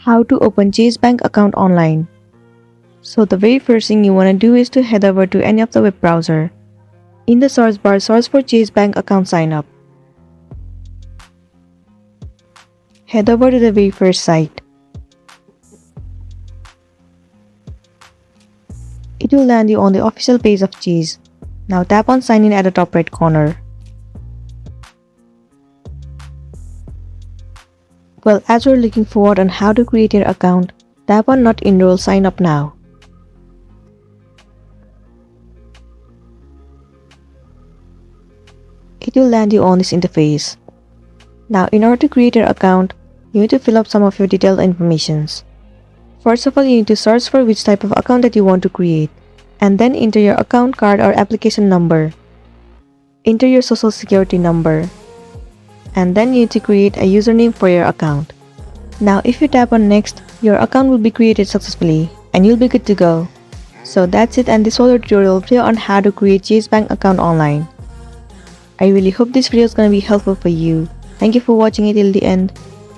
How to open Chase Bank account online. So the very first thing you want to do is to head over to any of the web browser. In the search bar, search for Chase Bank account sign up. Head over to the very first site. It will land you on the official page of Chase. Now tap on sign in at the top right corner. Well, as you're looking forward on how to create your account, tap on not enroll, sign up now. It will land you on this interface. Now, in order to create your account, you need to fill up some of your detailed informations. First of all, you need to search for which type of account that you want to create, and then enter your account card or application number. Enter your social security number, and then you need to create a username for your account. Now, if you tap on next, your account will be created successfully, and you'll be good to go. So that's it, and this was a tutorial video on how to create Chase Bank account online. I really hope this video is going to be helpful for you. Thank you for watching it till the end.